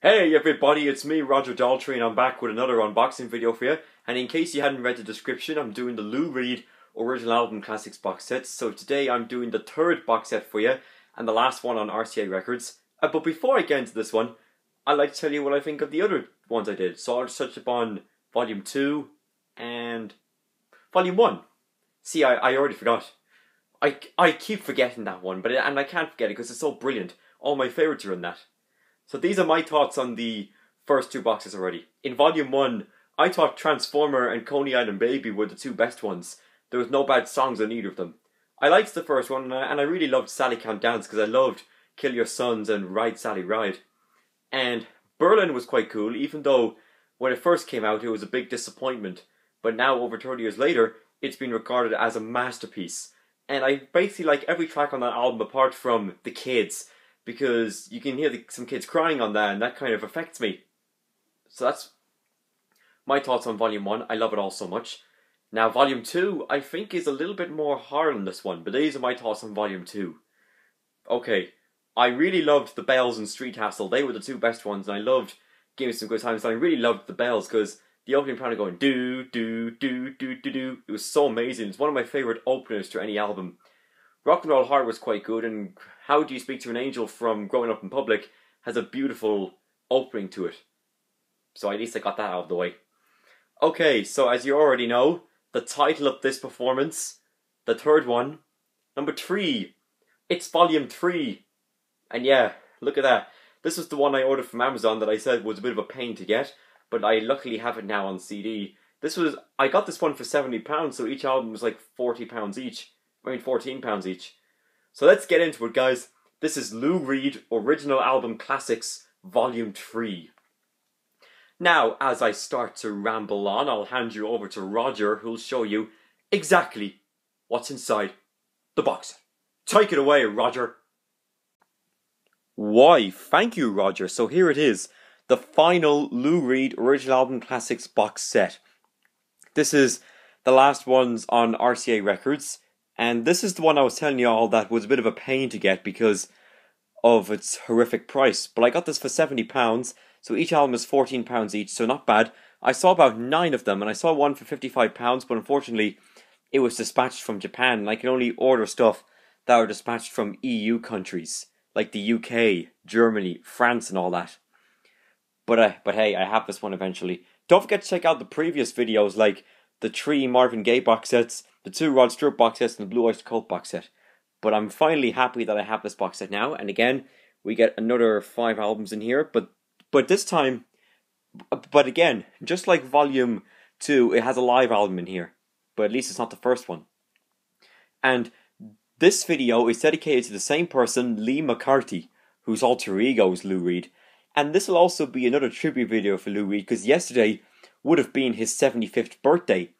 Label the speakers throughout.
Speaker 1: Hey everybody, it's me, Roger Daltrey, and I'm back with another unboxing video for you. And in case you hadn't read the description, I'm doing the Lou Reed Original Album Classics box set. So today I'm doing the third box set for you, and the last one on RCA Records. But before I get into this one, I'd like to tell you what I think of the other ones I did. So I'll just touch upon Volume 2 and Volume 1. See, I already forgot. I keep forgetting that one, and I can't forget it because it's so brilliant. All my favourites are in that. So these are my thoughts on the first two boxes already. In Volume 1, I thought Transformer and Coney Island Baby were the two best ones. There was no bad songs on either of them. I liked the first one, and I really loved Sally Can't Dance because I loved Kill Your Sons and Ride Sally Ride. And Berlin was quite cool, even though when it first came out it was a big disappointment. But now, over 30 years later, it's been regarded as a masterpiece. And I basically like every track on that album apart from The Kids, because you can hear some kids crying on that, and that kind of affects me. So that's my thoughts on Volume 1. I love it all so much. Now, Volume 2, I think, is a little bit more hard on this one, but these are my thoughts on Volume 2. Okay, I really loved the Bells and Street Hassle. They were the two best ones, and I loved Give Me Some Good Times. And I really loved the Bells, because the opening part of going do, do, do, do, do, do. It was so amazing. It's one of my favourite openers to any album. Rock and Roll Heart was quite good, and How Do You Speak to an Angel from Growing Up in Public has a beautiful opening to it. So at least I got that out of the way. Okay, so as you already know, the title of this performance, the third one, number 3. It's Volume 3. And yeah, look at that. This was the one I ordered from Amazon that I said was a bit of a pain to get, but I luckily have it now on CD. I got this one for £70, so each album was like £40 each. I mean, £14 each. So let's get into it, guys. This is Lou Reed Original Album Classics Volume 3. Now, as I start to ramble on, I'll hand you over to Roger, who'll show you exactly what's inside the box. Take it away, Roger. Why, thank you, Roger. So here it is, the final Lou Reed Original Album Classics box set. This is the last ones on RCA Records. And this is the one I was telling you all that was a bit of a pain to get because of its horrific price. But I got this for £70, so each album is £14 each, so not bad. I saw about 9 of them, and I saw one for £55, but unfortunately it was dispatched from Japan, and I can only order stuff that are dispatched from EU countries, like the UK, Germany, France and all that. But hey, I have this one eventually. Don't forget to check out the previous videos, like the 3 Marvin Gaye box sets, the 2 Rod Stewart box sets, and the Blue Oyster Cult box set. But I'm finally happy that I have this box set now. And again, we get another 5 albums in here. But this time, but again, just like Volume 2, it has a live album in here. But at least it's not the first one. And this video is dedicated to the same person, Lee McCarthy, whose alter ego is Lou Reed. And this will also be another tribute video for Lou Reed, because yesterday would have been his 75th birthday.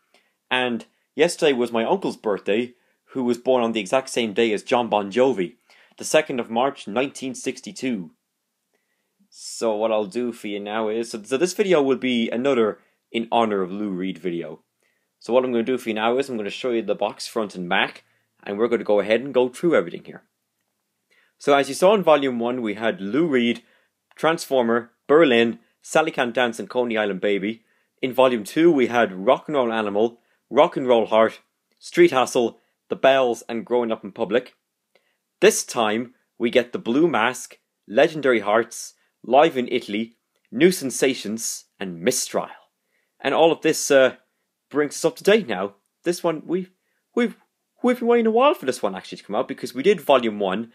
Speaker 1: And yesterday was my uncle's birthday, who was born on the exact same day as John Bon Jovi, the 2nd of March 1962. So what I'll do for you now is, so this video will be another in honor of Lou Reed video. So what I'm going to do for you now is I'm going to show you the box front and back, and we're going to go ahead and go through everything here. So as you saw in Volume 1, we had Lou Reed, Transformer, Berlin, Sally Can't Dance and Coney Island Baby. In Volume 2 we had Rock and Roll Animal, Rock and Roll Heart, Street Hassle, The Bells and Growing Up in Public. This time we get The Blue Mask, Legendary Hearts, Live in Italy, New Sensations and Mistrial. And all of this brings us up to date now. This one, we've been waiting a while for this one actually to come out, because we did Volume 1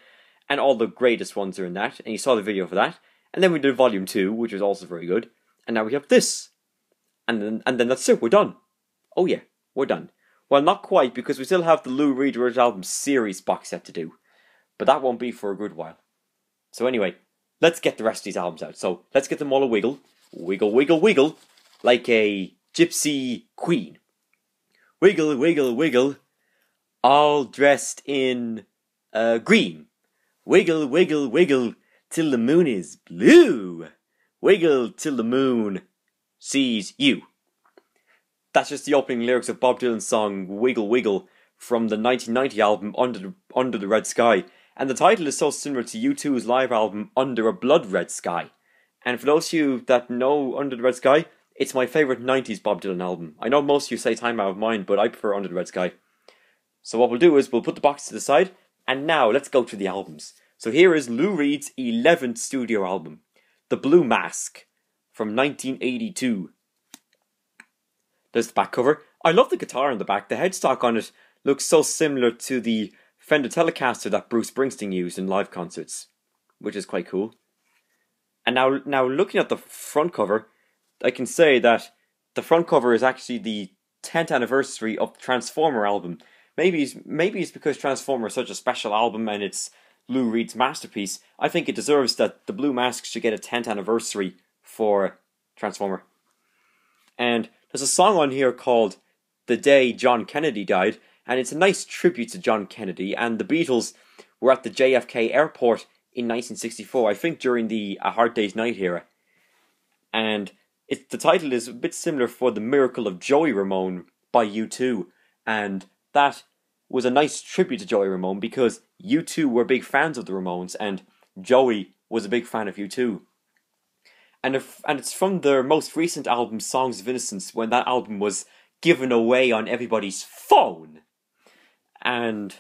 Speaker 1: and all the greatest ones are in that, and you saw the video for that. And then we did Volume 2, which was also very good. And now we have this. And then that's it, we're done. Oh yeah, we're done. Well, not quite, because we still have the Lou Reed Original Album Series box set to do. But that won't be for a good while. So anyway, let's get the rest of these albums out. So let's get them all a wiggle. Wiggle, wiggle, wiggle. Like a gypsy queen. Wiggle, wiggle, wiggle. All dressed in green. Wiggle, wiggle, wiggle. Till the moon is blue. Wiggle till the moon sees you. That's just the opening lyrics of Bob Dylan's song Wiggle Wiggle from the 1990 album Under the Red Sky. And the title is so similar to U2's live album Under a Blood Red Sky. And for those of you that know Under the Red Sky, it's my favourite 90s Bob Dylan album. I know most of you say Time Out of Mind, but I prefer Under the Red Sky. So what we'll do is we'll put the box to the side, and now let's go through the albums. So here is Lou Reed's 11th studio album, The Blue Mask, from 1982. There's the back cover. I love the guitar on the back. The headstock on it looks so similar to the Fender Telecaster that Bruce Springsteen used in live concerts, which is quite cool. And now looking at the front cover, I can say that the front cover is actually the 10th anniversary of the Transformer album. Maybe it's because Transformer is such a special album and it's Lou Reed's masterpiece. I think it deserves that the Blue Mask should get a 10th anniversary for Transformer. And there's a song on here called The Day John Kennedy Died, and it's a nice tribute to John Kennedy. And the Beatles were at the JFK airport in 1964, I think during the A Hard Day's Night era. And the title is a bit similar for The Miracle of Joey Ramone by U2. And that was a nice tribute to Joey Ramone because U2 were big fans of the Ramones and Joey was a big fan of U2. And it's from their most recent album, Songs of Innocence, when that album was given away on everybody's phone. And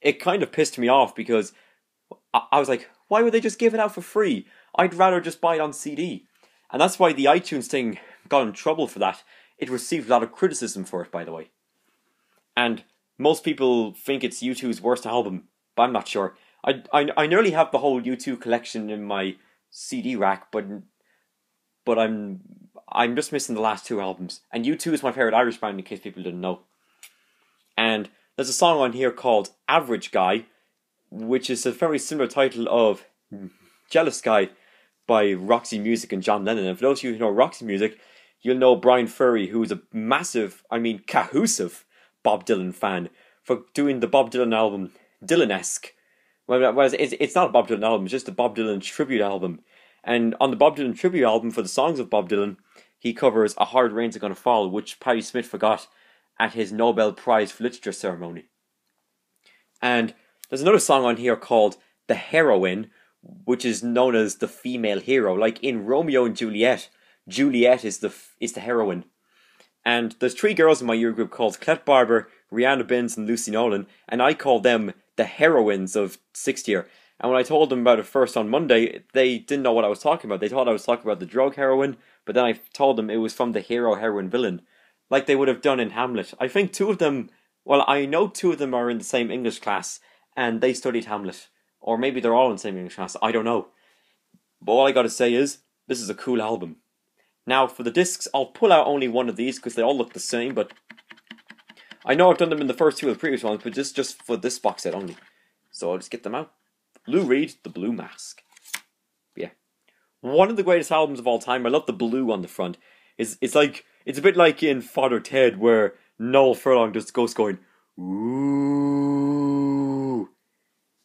Speaker 1: it kind of pissed me off because I was like, why would they just give it out for free? I'd rather just buy it on CD. And that's why the iTunes thing got in trouble for that. It received a lot of criticism for it, by the way. And most people think it's U2's worst album, but I'm not sure. I nearly have the whole U2 collection in my CD rack, but I'm just missing the last two albums. And U2 is my favourite Irish band, in case people didn't know. And there's a song on here called Average Guy, which is a very similar title of Jealous Guy by Roxy Music and John Lennon. And for those of you who know Roxy Music, you'll know Brian Ferry, who is a massive, cahoosive Bob Dylan fan, for doing the Bob Dylan album Dylan-esque. Well, it's not a Bob Dylan album, it's just a Bob Dylan tribute album. And on the Bob Dylan tribute album, for the songs of Bob Dylan, he covers A Hard Rain's Gonna Fall, which Patti Smith forgot at his Nobel Prize for Literature ceremony. And there's another song on here called The Heroine, which is known as the female hero. Like in Romeo and Juliet, Juliet is the heroine. And there's three girls in my year group called Clett Barber, Rihanna Binns and Lucy Nolan, and I call them the heroines of sixth year. And when I told them about it first on Monday, they didn't know what I was talking about. They thought I was talking about the drug heroine, but then I told them it was from the hero, heroine, villain, like they would have done in Hamlet. I think I know two of them are in the same English class, and they studied Hamlet. Or maybe they're all in the same English class, I don't know. But all I gotta say is, this is a cool album. Now, for the discs, I'll pull out only one of these because they all look the same, but I know I've done them in the first two of the previous ones, but just for this box set only. So I'll just get them out. Lou Reed, The Blue Mask. Yeah. One of the greatest albums of all time. I love the blue on the front. It's a bit like in Father Ted, where Noel Furlong just goes going, ooh,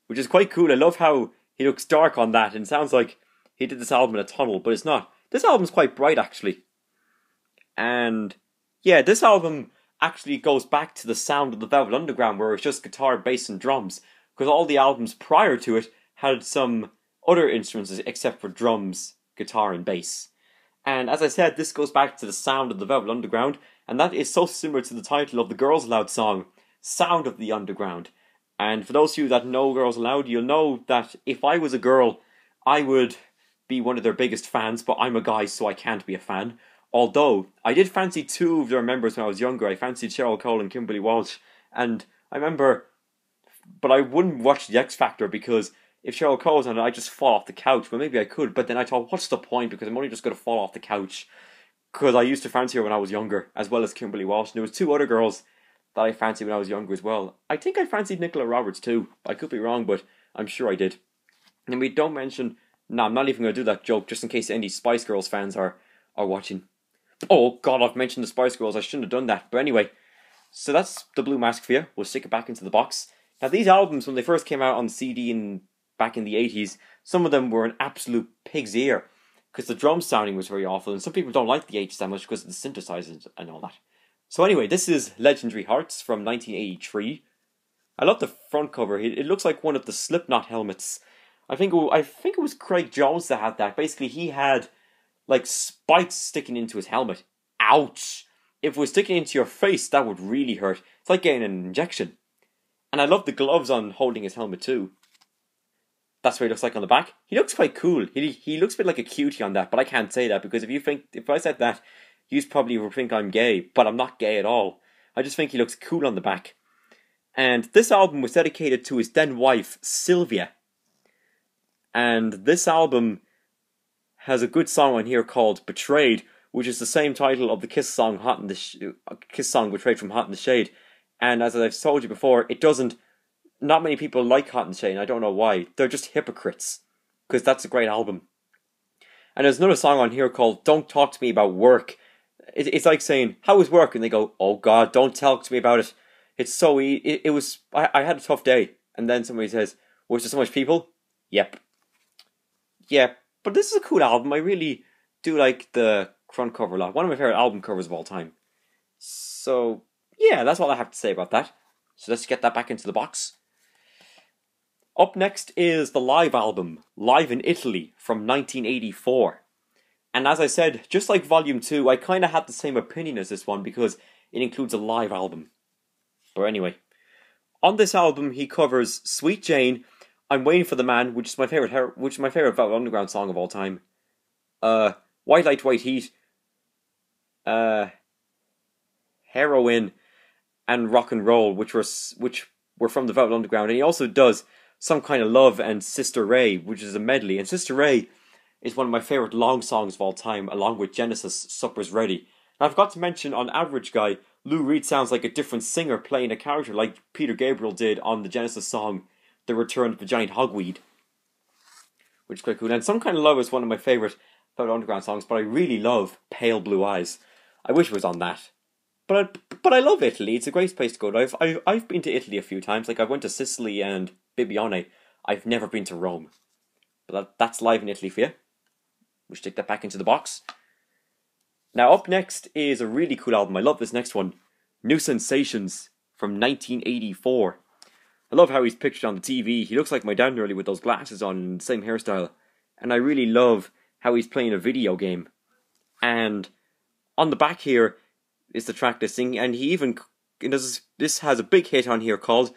Speaker 1: which is quite cool. I love how he looks dark on that, and it sounds like he did this album in a tunnel, but it's not. This album's quite bright, actually. And yeah, this album actually goes back to the sound of the Velvet Underground, where it's just guitar, bass and drums, because all the albums prior to it had some other instruments except for drums, guitar and bass. And as I said, this goes back to the sound of the Velvet Underground, and that is so similar to the title of the Girls Aloud song, Sound of the Underground. And for those of you that know Girls Aloud, you'll know that if I was a girl, I would be one of their biggest fans, but I'm a guy, so I can't be a fan. Although, I did fancy two of their members when I was younger. I fancied Cheryl Cole and Kimberly Walsh, and I remember, but I wouldn't watch The X Factor because if Cheryl Cole's on it, I'd just fall off the couch. Well, maybe I could, but then I thought, what's the point? Because I'm only just going to fall off the couch. Because I used to fancy her when I was younger, as well as Kimberly Walsh. And there was two other girls that I fancied when I was younger as well. I think I fancied Nicola Roberts too. I could be wrong, but I'm sure I did. And we don't mention... No, I'm not even going to do that joke, just in case any Spice Girls fans are watching. Oh, God, I've mentioned the Spice Girls. I shouldn't have done that. But anyway, so that's the Blue Mask for you. We'll stick it back into the box. Now, these albums, when they first came out on CD back in the 80s, some of them were an absolute pig's ear, because the drum sounding was very awful, and some people don't like the 80s that much because of the synthesizers and all that. So anyway, this is Legendary Hearts from 1983. I love the front cover. It looks like one of the Slipknot helmets I think it was Craig Jones that had that. Basically, he had like spikes sticking into his helmet. Ouch! If it was sticking into your face, that would really hurt. It's like getting an injection. And I love the gloves on holding his helmet too. That's what he looks like on the back. He looks quite cool. He looks a bit like a cutie on that, but I can't say that because if I said that, you probably would think I'm gay, but I'm not gay at all. I just think he looks cool on the back. And this album was dedicated to his then wife, Sylvia. And this album has a good song on here called Betrayed, which is the same title of the Kiss song Kiss song Betrayed from Hot in the Shade. And as I've told you before, not many people like Hot in the Shade, and I don't know why. They're just hypocrites. Because that's a great album. And there's another song on here called Don't Talk to Me About Work. It's like saying, how was work? And they go, oh God, don't talk to me about it. It's so easy. I had a tough day. And then somebody says, was there so much people? Yep. Yeah, but this is a cool album. I really do like the front cover a lot. One of my favourite album covers of all time. So, yeah, that's all I have to say about that. So let's get that back into the box. Up next is the live album, Live in Italy, from 1984. And as I said, just like Volume 2, I kind of had the same opinion as this one because it includes a live album. But anyway, on this album he covers Sweet Jane, I'm Waiting for the Man, which is my favorite Velvet Underground song of all time. White Light, White Heat, Heroin, and Rock and Roll, which were from the Velvet Underground. And he also does Some Kind of Love and Sister Ray, which is a medley. And Sister Ray is one of my favorite long songs of all time, along with Genesis' Supper's Ready. And I forgot to mention, on Average Guy, Lou Reed sounds like a different singer playing a character like Peter Gabriel did on the Genesis song The Return of the Giant Hogweed, which is quite cool. And Some Kind of Love is one of my favourite Velvet Underground songs, but I really love Pale Blue Eyes. I wish it was on that. But I love Italy. It's a great place to go. I've been to Italy a few times. Like, I went to Sicily and Bibione. I've never been to Rome. But that's Live in Italy for you. We'll stick that back into the box. Now, up next is a really cool album. I love this next one. New Sensations from 1984. I love how he's pictured on the TV. He looks like my dad nearly with those glasses on and the same hairstyle. And I really love how he's playing a video game. And on the back here is the track listing. And this has a big hit on here called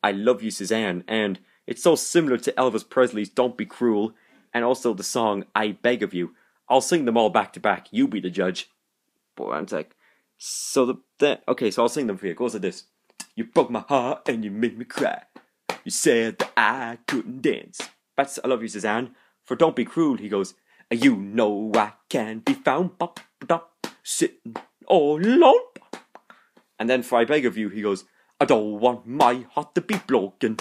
Speaker 1: I Love You, Suzanne. And it's so similar to Elvis Presley's Don't Be Cruel. And also the song I Beg of You. I'll sing them all back to back. You be the judge. But one sec. So okay, so I'll sing them for you. It goes like this. You broke my heart and you made me cry. You said that I couldn't dance. That's I Love You, Suzanne. For Don't Be Cruel, he goes, you know I can't be found sitting all alone. And then for I Beg of You, he goes, I don't want my heart to be broken.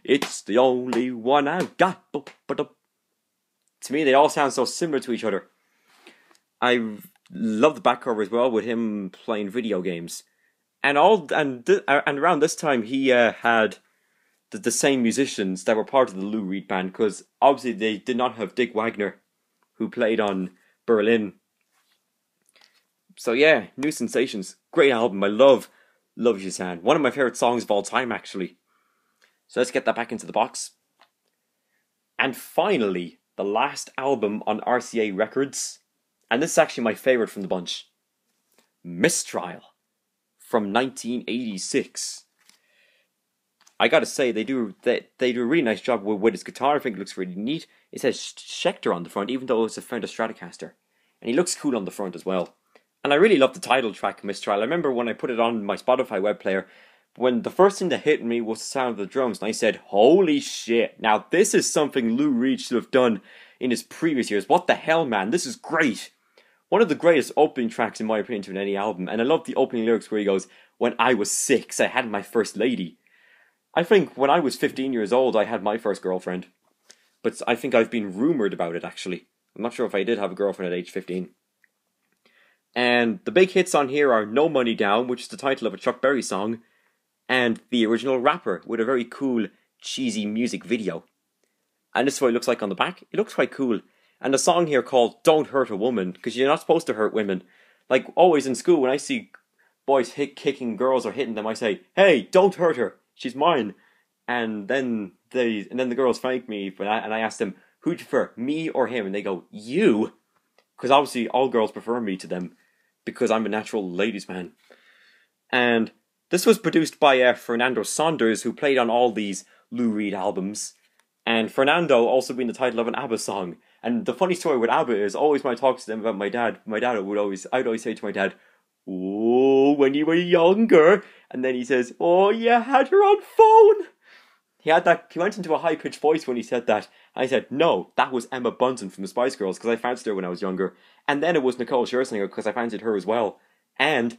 Speaker 1: It's the only one I've got. To me, they all sound so similar to each other. I love the back cover as well, with him playing video games. And around this time, he had the same musicians that were part of the Lou Reed band, because obviously they did not have Dick Wagner, who played on Berlin. So yeah, New Sensations, great album. I love You, Suzanne. One of my favourite songs of all time, actually. So let's get that back into the box. And finally, the last album on RCA Records, and this is actually my favourite from the bunch, Mistrial, from 1986. I gotta say, they do a really nice job with his guitar. I think it looks really neat. It says Schecter on the front, even though it's a Fender Stratocaster. And he looks cool on the front as well. And I really love the title track, Mistrial. I remember when I put it on my Spotify web player, when the first thing that hit me was the sound of the drums, and I said, holy shit, now this is something Lou Reed should have done in his previous years. What the hell, man, this is great. One of the greatest opening tracks, in my opinion, to any album. And I love the opening lyrics where he goes, when I was 6, I had my first lady. I think when I was 15 years old, I had my first girlfriend. But I think I've been rumoured about it, actually. I'm not sure if I did have a girlfriend at age 15. And the big hits on here are No Money Down, which is the title of a Chuck Berry song, and The Original Rapper, with a very cool, cheesy music video. And this is what it looks like on the back. It looks quite cool. And a song here called Don't Hurt a Woman, because you're not supposed to hurt women. Like, always in school, when I see boys kicking girls or hitting them, I say, hey, don't hurt her, she's mine. And then the girls thanked me, and I asked them, who do you prefer, me or him? And they go, you? Because obviously all girls prefer me to them, because I'm a natural ladies' man. And this was produced by Fernando Saunders, who played on all these Lou Reed albums. And Fernando also being the title of an ABBA song. And the funny story with ABBA is, always when I talk to them about I'd always say to my dad, oh, when you were younger. And then he says, oh, you had her on phone. He went into a high-pitched voice when he said that. And I said, no, that was Emma Bunton from the Spice Girls, because I fancied her when I was younger. And then it was Nicole Scherzinger, because I fancied her as well. And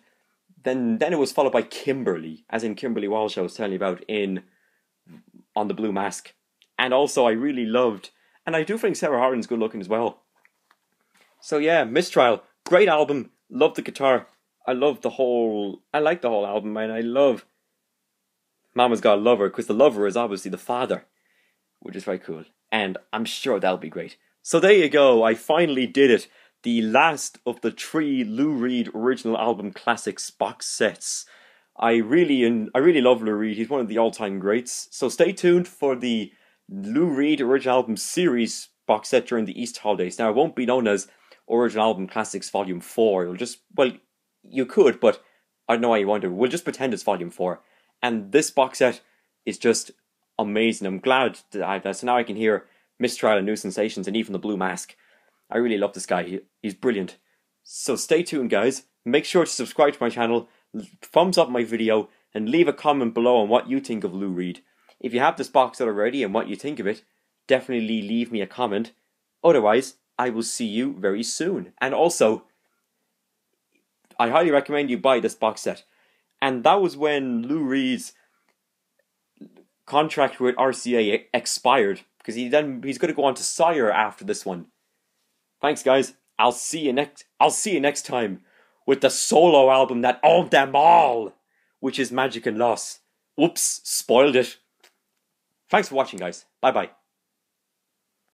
Speaker 1: then it was followed by Kimberly, as in Kimberly Walsh I was telling you about on the Blue Mask. And also I really loved, and I do think Sarah Harden's good looking as well. So yeah, Mistrial, great album, love the guitar. I like the whole album, and I love Mama's Got a Lover, because the lover is obviously the father, which is very cool. And I'm sure that'll be great. So there you go, I finally did it. The last of the 3 Lou Reed original album classics box sets. I really love Lou Reed. He's one of the all-time greats. So stay tuned for the Lou Reed original album series box set during the Easter holidays. Now, it won't be known as Original Album Classics Volume 4. It'll just, well, you could, but I don't know why you want to. We'll just pretend it's Volume 4. And this box set is just amazing. I'm glad that I have that. So now I can hear Mistrial and New Sensations and even the Blue Mask. I really love this guy. He's brilliant. So stay tuned, guys. Make sure to subscribe to my channel, thumbs up my video, and leave a comment below on what you think of Lou Reed. If you have this box set already and what you think of it, definitely leave me a comment. Otherwise, I will see you very soon. And also, I highly recommend you buy this box set. And that was when Lou Reed's contract with RCA expired, because he's going to go on to Sire after this one. Thanks, guys. I'll see you next time with the solo album that owned them all, which is Magic and Loss. Whoops, spoiled it. Thanks for watching, guys. Bye bye.